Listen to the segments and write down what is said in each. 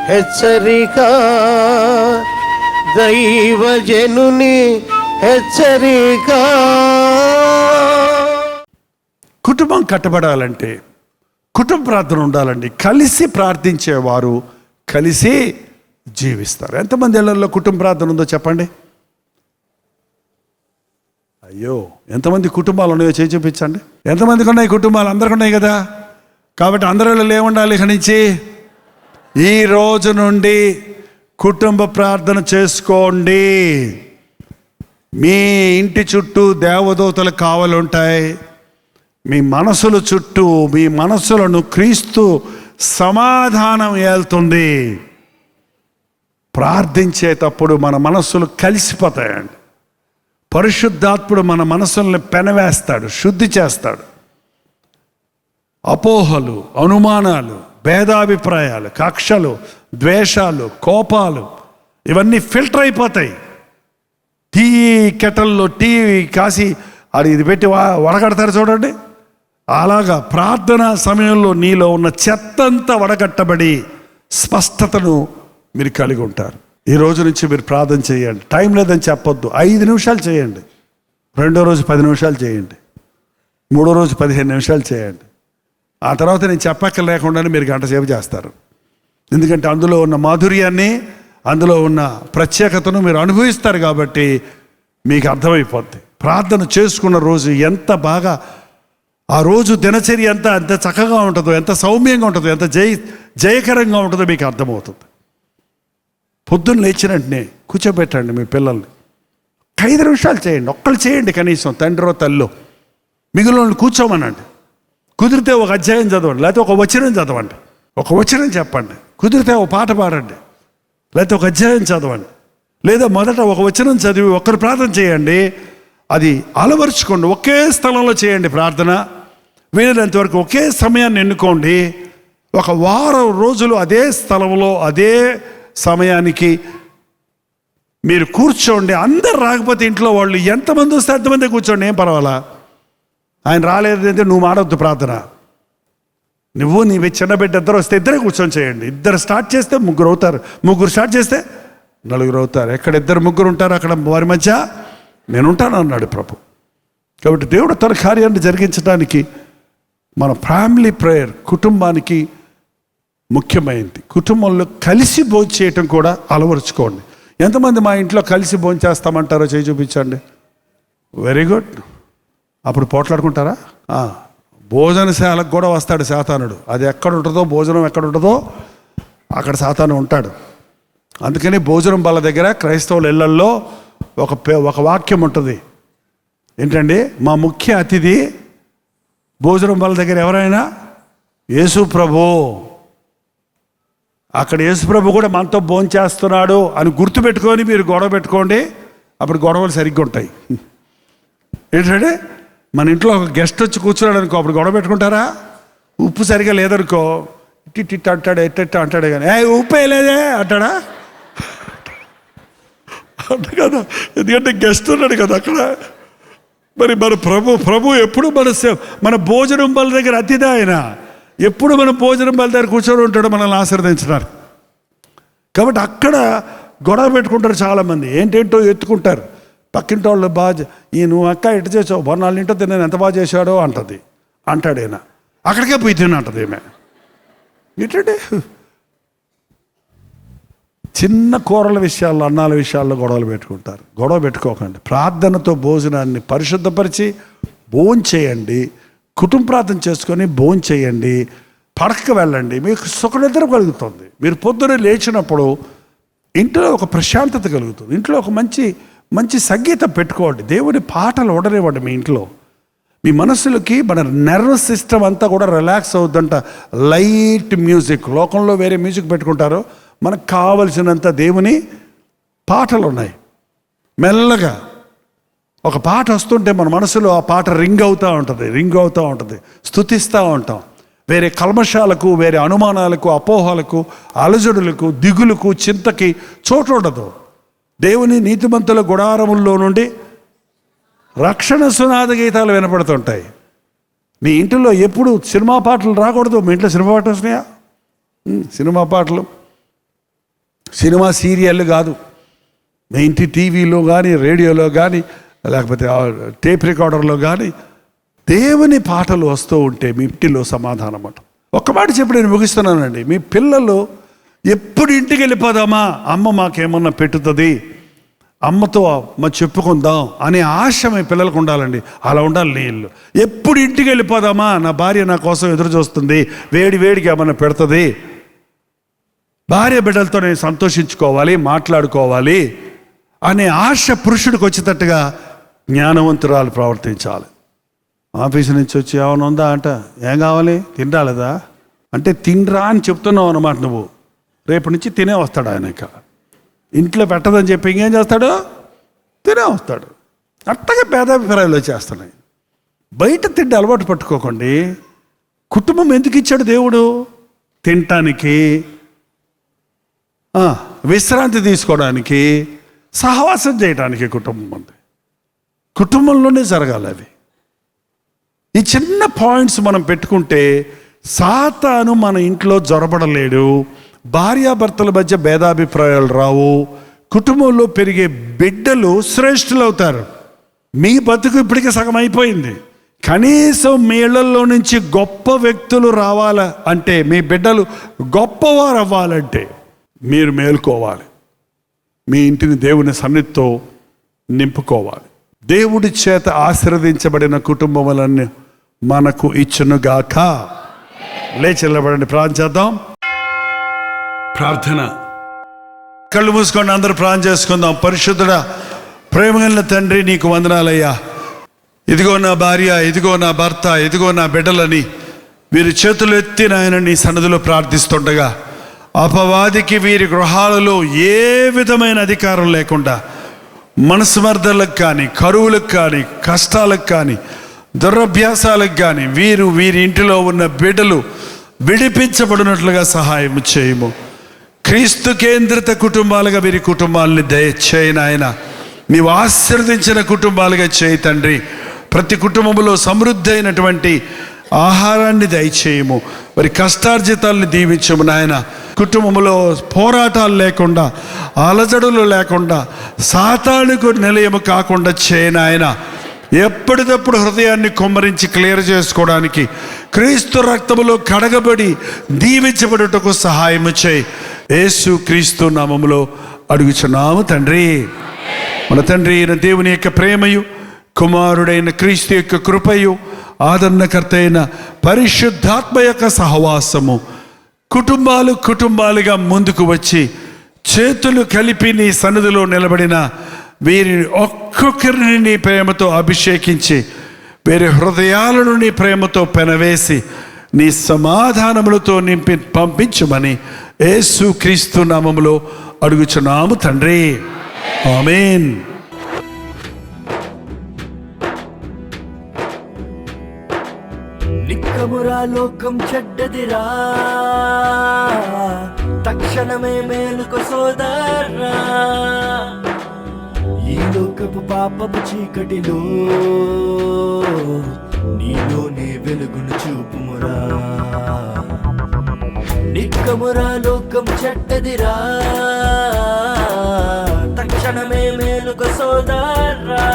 హెచ్చరిక, దైవజనుని హెచ్చరిక. కుటుంబం కట్టబడాలంటే కుటుంబ ప్రార్థన ఉండాలండి. కలిసి ప్రార్థించేవారు కలిసి జీవిస్తారు. ఎంతమంది ఇళ్లలో కుటుంబ ప్రార్థన ఉందో చెప్పండి. అయ్యో, ఎంతమంది కుటుంబాలు ఉన్నాయో చేయి చూపించండి. ఎంతమందికి ఉన్నాయి కుటుంబాలు? అందరికి ఉన్నాయి కదా. కాబట్టి అందరిలో ఏముండాలి? ఇక నుంచి ఈ రోజు నుండి కుటుంబ ప్రార్థన చేసుకోండి. మీ ఇంటి చుట్టూ దేవదూతలు కావలి ఉంటాయి. మీ మనసుల చుట్టూ, మీ మనసులను క్రీస్తు సమాధానం ఏళ్తుంది. ప్రార్థించేటప్పుడు మన మనస్సులు కలిసిపోతాయండి. పరిశుద్ధాత్ముడు మన మనసుల్ని పెనవేస్తాడు, శుద్ధి చేస్తాడు. అపోహలు, అనుమానాలు, భేదాభిప్రాయాలు, కక్షలు, ద్వేషాలు, కోపాలు ఇవన్నీ ఫిల్టర్ అయిపోతాయి. టీ కెటల్లో టీ కాసి అది ఇది పెట్టి వడగడతారు చూడండి. అలాగా ప్రార్థన సమయంలో నీలో ఉన్న చెత్తంతా వడగట్టబడి స్పష్టతను మీరు కలిగి ఉంటారు. ఈ రోజు నుంచి మీరు ప్రార్థన చేయండి. టైం లేదని చెప్పొద్దు. 5 నిమిషాలు చేయండి. 2వ రోజు 10 నిమిషాలు చేయండి. 3వ రోజు 15 నిమిషాలు చేయండి. ఆ తర్వాత నేను చెప్పక్క లేకుండానే మీరు గంట సేపు చేస్తారు. ఎందుకంటే అందులో ఉన్న మాధుర్యాన్ని, అందులో ఉన్న ప్రత్యేకతను మీరు అనుభవిస్తారు. కాబట్టి మీకు అర్థమైపోద్ది. ప్రార్థన చేసుకున్న రోజు ఎంత బాగా, ఆ రోజు దినచర్య ఎంత చక్కగా ఉంటుందో, ఎంత సౌమ్యంగా ఉంటుందో, ఎంత జయకరంగా ఉంటుందో మీకు అర్థమవుతుంది. పొద్దున్న లేచిన వెంటనే కూర్చోబెట్టండి మీ పిల్లల్ని. 5 నిమిషాలు చేయండి. ఒక్కళ్ళు చేయండి కనీసం, తండ్రో తల్లో. మిగిలిన కూర్చోమనండి. కుదిరితే ఒక అధ్యాయం చదవండి, లేకపోతే ఒక వచనం చదవండి. ఒక వచనం చెప్పండి. కుదిరితే ఒక పాట పాడండి, లేకపోతే ఒక అధ్యాయం చదవండి. లేదా మొదట ఒక వచనం చదివి ఒక్కరు ప్రార్థన చేయండి. అది అలవరుచుకోండి. ఒకే స్థలంలో చేయండి ప్రార్థన. వీలైనంత వరకు ఒకే సమయాన్ని ఎన్నుకోండి. ఒక వారం రోజులు అదే స్థలంలో అదే సమయానికి మీరు కూర్చోండి. అందరు రాకపోతే ఇంట్లో వాళ్ళు ఎంతమంది వస్తే అంతమంది కూర్చోండి, ఏం పర్వాలా. ఆయన రాలేదంటే నువ్వు మాడవద్దు ప్రార్థన. నువ్వు నీ చిన్న బిడ్డ ఇద్దరు వస్తే ఇద్దరే కూర్చొని చేయండి. 2 స్టార్ట్ చేస్తే 3 అవుతారు, 3 స్టార్ట్ చేస్తే 4 అవుతారు. ఎక్కడ 2-3 ఉంటారు అక్కడ వారి మధ్య నేను ఉంటాను అన్నాడు ప్రభు. కాబట్టి దేవుడు తన కార్యాన్ని జరిగించడానికి మన ఫ్యామిలీ ప్రేయర్ కుటుంబానికి ముఖ్యమైనది. కుటుంబంలో కలిసి భోజనం చేయటం కూడా అలవరుచుకోండి. ఎంతమంది మా ఇంట్లో కలిసి భోజనం చేస్తామంటారో చేయి చూపించండి. Very good. అప్పుడు పోట్లాడుకుంటారా? భోజనశాలకు కూడా వస్తాడు సాతానుడు. అది ఎక్కడ ఉంటుందో, భోజనం ఎక్కడ ఉంటుందో అక్కడ సాతాను ఉంటాడు. అందుకని భోజనం బల్ల దగ్గర క్రైస్తవుల ఇళ్లల్లో ఒక వాక్యం ఉంటుంది. ఏంటండి? మా ముఖ్య అతిథి భోజనం బల్ల దగ్గర ఎవరైనా యేసు ప్రభు. అక్కడ యేసు ప్రభు కూడా మనతో భోజనం చేస్తున్నాడు అని గుర్తుపెట్టుకొని మీరు గొడవ పెట్టుకోండి. అప్పుడు గొడవలు సరిగ్గా ఉంటాయి. ఏంటంటే మన ఇంట్లో ఒక గెస్ట్ వచ్చి కూర్చున్నాడు అనుకో, అప్పుడు గొడవ పెట్టుకుంటారా? ఉప్పు సరిగా లేదనుకో, ఇట్టిట్ అంటాడు, ఎట్టెట్ట అంటాడే కానీ ఉప్పు వేయలేదే అంటాడా? అంట కదా. ఎందుకంటే గెస్ట్ ఉన్నాడు కదా అక్కడ. మరి మన ప్రభు ఎప్పుడు మన భోజనం బల్ల దగ్గర అతిథి. ఆయన ఎప్పుడు మన భోజనం బల్ల దగ్గర కూర్చొని ఉంటాడు మనల్ని ఆశీర్వదించడానికి. కాబట్టి అక్కడ గొడవ పెట్టుకుంటారు చాలామంది. ఏంటేంటో ఎత్తుకుంటారు. పక్కింటి వాళ్ళు నువ్వు అక్క ఎట్టు చేసావు, 4 ఇంటో తిన్నాను, ఎంత బాగా చేశాడో అంటది. అంటాడు ఈయన, అక్కడికే పోయి తిన్నా అంటది ఈమె. ఏంటంటే చిన్న కూరల విషయాల్లో, అన్నాల విషయాల్లో గొడవలు పెట్టుకుంటారు. గొడవ పెట్టుకోకండి. ప్రార్థనతో భోజనాన్ని పరిశుద్ధపరిచి భోంచేయండి. కుటుంబ ప్రార్థన చేసుకొని భోంచేయండి. పడక వెళ్ళండి. మీకు సుఖనిద్ర కలుగుతుంది. మీరు పొద్దున్నే లేచినప్పుడు ఇంట్లో ఒక ప్రశాంతత కలుగుతుంది. ఇంట్లో ఒక మంచి సంగీతం పెట్టుకోండి. దేవుని పాటలు ఉండనివ్వండి మీ ఇంట్లో. మీ మనసులకి మన నర్వస్ సిస్టమ్ అంతా కూడా రిలాక్స్ అవుద్దంట. Light music. లోకంలో వేరే మ్యూజిక్ పెట్టుకుంటారో, మనకు కావలసినంత దేవుని పాటలు ఉన్నాయి. మెల్లగా ఒక పాట వస్తుంటే మన మనసులో ఆ పాట రింగ్ అవుతూ ఉంటుంది. స్తుతిస్తూ ఉంటాం. వేరే కల్మషాలకు, వేరే అనుమానాలకు, అపోహలకు, అలజడులకు, దిగులకు, చింతకి చోటు ఉండదు. దేవుని నీతిమంతుల గుడారముల్లో నుండి రక్షణ సునాద గీతాలు వినపడుతుంటాయి. నీ ఇంటిలో ఎప్పుడు సినిమా పాటలు రాకూడదు. మీ ఇంట్లో సినిమా పాటలు వస్తున్నాయా? సినిమా పాటలు సినిమా సీరియల్ కాదు, మీ ఇంటి టీవీలో కానీ, రేడియోలో కానీ, లేకపోతే టేప్ రికార్డర్లో కానీ దేవుని పాటలు వస్తూ ఉంటే మీ ఇంటిలో సమాధానం అంట. ఒక్క మాట చెప్పి నేను ముగిస్తున్నానండి. మీ పిల్లలు ఎప్పుడు ఇంటికి వెళ్ళిపోదామా, అమ్మ మాకేమన్నా పెట్టుతుంది, అమ్మతో చెప్పుకుందాం అనే ఆశ మీ పిల్లలకు ఉండాలండి. అలా ఉండాలి నీ ఇల్లు. ఎప్పుడు ఇంటికి వెళ్ళిపోదామా, నా భార్య నా కోసం ఎదురు చూస్తుంది, వేడి వేడిగా ఏమన్నా పెడుతుంది, భార్య బిడ్డలతో నేను సంతోషించుకోవాలి, మాట్లాడుకోవాలి అనే ఆశ పురుషుడికి వచ్చేటట్టుగా జ్ఞానవంతురాలు ప్రవర్తించాలి. ఆఫీసు నుంచి వచ్చి ఏమైనా ఉందా అంట, ఏం కావాలి, తినరాలేదా అంటే తినరా అని చెప్తున్నావు అన్నమాట. నువ్వు రేపు నుంచి తినే వస్తాడు ఆయన. ఇక ఇంట్లో పెట్టదని చెప్పి ఇంకేం చేస్తాడు, తినే వస్తాడు. అట్టగా భేదాభిప్రాయాలు వచ్చేస్తున్నాయి. బయట తిండి అలవాటు పట్టుకోకండి. కుటుంబం ఎందుకు ఇచ్చాడు దేవుడు? తినటానికి, విశ్రాంతి తీసుకోవడానికి, సహవాసం చేయడానికి కుటుంబం ఉంది. కుటుంబంలోనే జరగాలి అవి. ఈ చిన్న పాయింట్స్ మనం పెట్టుకుంటే సాతాను మన ఇంట్లో జొరబడలేడు. భార్యాభర్తల మధ్య భేదాభిప్రాయాలు రావు. కుటుంబంలో పెరిగే బిడ్డలు శ్రేష్ఠులు అవుతారు. మీ బతుకు ఇప్పటికే సగం అయిపోయింది. కనీసం మీ ఇళ్లలో నుంచి గొప్ప వ్యక్తులు రావాలా అంటే, మీ బిడ్డలు గొప్పవారు అవ్వాలంటే మీరు మేలుకోవాలి. మీ ఇంటిని దేవుని సన్నిధితో నింపుకోవాలి. దేవుడి చేత ఆశీర్వదించబడిన కుటుంబములన్నీ మనకు ఇచ్చునుగాక. లేచి నిలబడండి, ప్రార్థన చేద్దాం. ప్రార్థన. కళ్ళు మూసుకోండి, అందరూ ప్రార్థన చేసుకుందాం. పరిశుద్ధుడా, ప్రేమగల తండ్రి, నీకు వందనాలయ్యా. ఇదిగో నా భార్య, ఇదిగో నా భర్త, ఇదిగో నా బిడ్డలని వీరి చేతులు ఎత్తి నాయన నీ సన్నిధిలో ప్రార్థిస్తుండగా, అపవాదికి వీరి గృహాలలో ఏ విధమైన అధికారం లేకుండా మనస్మర్ధలకు కానీ, కరువులకు కానీ, కష్టాలకు కానీ, దురభ్యాసాలకు కానీ వీరి ఇంటిలో ఉన్న బిడ్డలు విడిపించబడినట్లుగా సహాయం చేయము. క్రీస్తు కేంద్రిత కుటుంబాలుగా వీరి కుటుంబాలని దయచేయను ఆయన. నీవు ఆశీర్వదించిన కుటుంబాలుగా చేయి తండ్రి. ప్రతి కుటుంబంలో సమృద్ధి అయినటువంటి ఆహారాన్ని దయచేయము. వారి కష్టార్జితాలను దీవించము నాయన. కుటుంబంలో పోరాటాలు లేకుండా, అలజడులు లేకుండా, సాతానుకు నిలయము కాకుండా చేయనాయన. ఎప్పటికప్పుడు హృదయాన్ని కుమ్మరించి క్లియర్ చేసుకోవడానికి, క్రీస్తు రక్తములో కడగబడి దీవించబడుటకు సహాయము చేయి. యేసు క్రీస్తు నామములో అడుగుచున్నాము తండ్రి. మన తండ్రి అయిన దేవుని యొక్క ప్రేమయు, కుమారుడైన క్రీస్తు యొక్క కృపయు, ఆదరణకర్త అయిన పరిశుద్ధాత్మ యొక్క సహవాసము కుటుంబాలుగా ముందుకు వచ్చి చేతులు కలిపి నీ సన్నిధిలో నిలబడిన వీరిని ఒక్కొక్కరిని నీ ప్రేమతో అభిషేకించి, వీరి హృదయాలను నీ ప్రేమతో పెనవేసి నీ సమాధానములతో నింపి పంపించమని యేసు క్రీస్తు నామములో అడుగుచున్నాము తండ్రి. ఆమేన్. నిక్కమురా లోకం చెడ్డదిరా, తక్షణమే మేలుకు సోదరా. ఈ లోకపు పాపపు చీకటిలో నీలోనే వెలుగును చూపుమురా. నిక్కమురా లోకం చెడ్డదిరా, తక్షణమే మేలుకు సోదరా.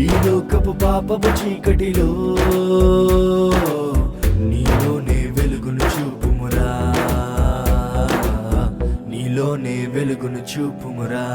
ఈ లోకపు పాపపు చీకటిలో నీలోనే వెలుగును చూపుమురా. నీలోనే వెలుగును చూపుమురా.